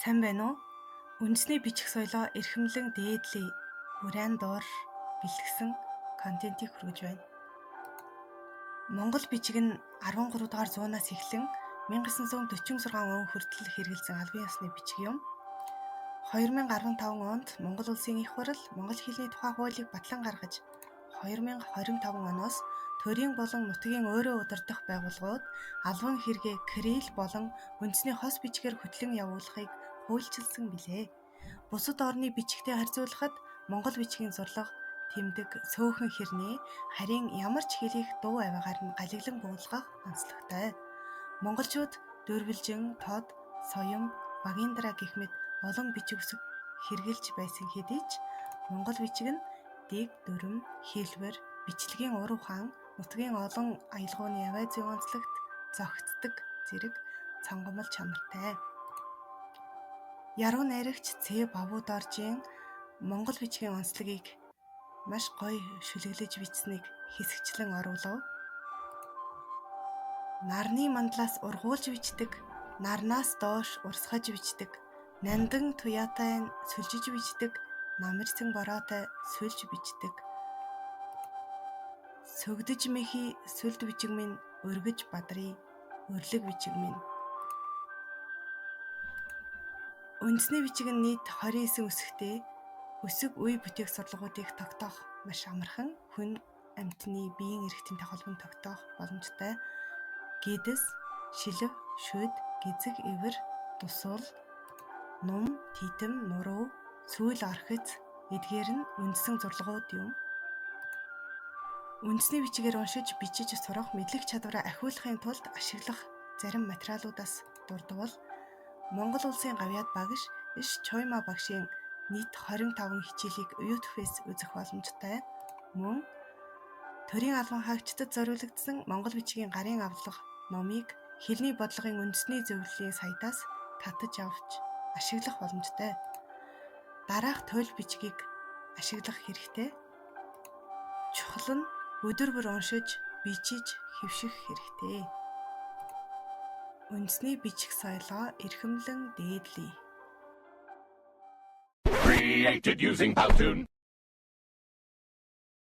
Сайн байна уу? Үндэсний бичих соёлоо эрхэмлэн дээдлэе. Уриан доор бэлтгэсэн контентийг хүргэж байна. Монгол бичиг нь 13 дугаар зуунаас эхлэн 1946 он хүртэл хэрэгжилсэн албан ёсны бичиг юм. 2015 онд Монгол Улсын их хурал Монгол хэлний тухай хуулийг батлан гаргаж 2025 оноос төрийн болон нутгийн өөрөө удирдах байгууллагууд албан хэрэгээ кирилл болон үндэсний хос бичгээр хөтлөн явуулахыг хуульчилсан билээ. Бусад орны бичигтэй харьцуулахад Монгол бичгийн зурлага тэмдэг цөөхөн хэрнээ харин ямар ч хэлийг дуу авигаар нь галиглан буулгах онцлогтой. Монголчууд дөрвөлжин, тод, соём, багиндраа гэх мэт олон бичиг үсэг хэрэгжилж байсан хэдий ч Монгол бичиг нь дэг, дүрм, хэлбэр, бичлэгийн ур ухаан, нутгийн олон аялгауны авай зүйн онцлогт зохицдог зэрэг цонгомл чанартай. Яруу найрагч Цэ Бавуударжийн Монгол бичгийн онцлогийг маш гоё шүлэглэж бичсэнийг хэсэгчлэн оруулав. Нарны мандлаас ургуулж бичдэг, нарнаас доош урсгаж бичдэг, нандан туяатай сүлжиж бичдэг, намэрсэн бороотой сүлж бичдэг. Сөгдөж мэхий сүлд бичиг минь өргөж бадрий, өрлөг бичиг минь. Үндэсний бичиг нь нийт 29 үсэгтэй. Үсэг үе бүтээх сурлагуудыг тогтоох маш амархан, хүн амьтны биеийн эрхтэнтэй холбон тогтоох боломжтой. Гидс, шилэг, шүд, гизэг, ивэр, дусвал, нум, титэм, нуруу, сүүл орхиц, эдгээр нь үндсэн зурлагууд юм. Үндэсний бичгээр уншиж, бичиж сурах мэдлэг чадвараа ахиулахын тулд ашиглах зарим материалуудаас дурдвал Монгол Улсын гавьяад багш Иш Чойма багшийн нийт 25 хичээлийг YouTube-ээс үзэх боломжтой. Мөн төрийн албан хаагчдад зориулагдсан Монгол бичгийн гарын авлага номыг хэлний бодлогын үндэсний зөвлөлийн сайтаас татаж авч ашиглах боломжтой. Дараах туйл бичгийг ашиглах хэрэгтэй. Чухал нь өдөр бүр уншиж, бичиж, хэвших хэрэгтэй. Үндэсний бичих соёлоо эрхэмлэн дээдлэе. Created using Powtoon.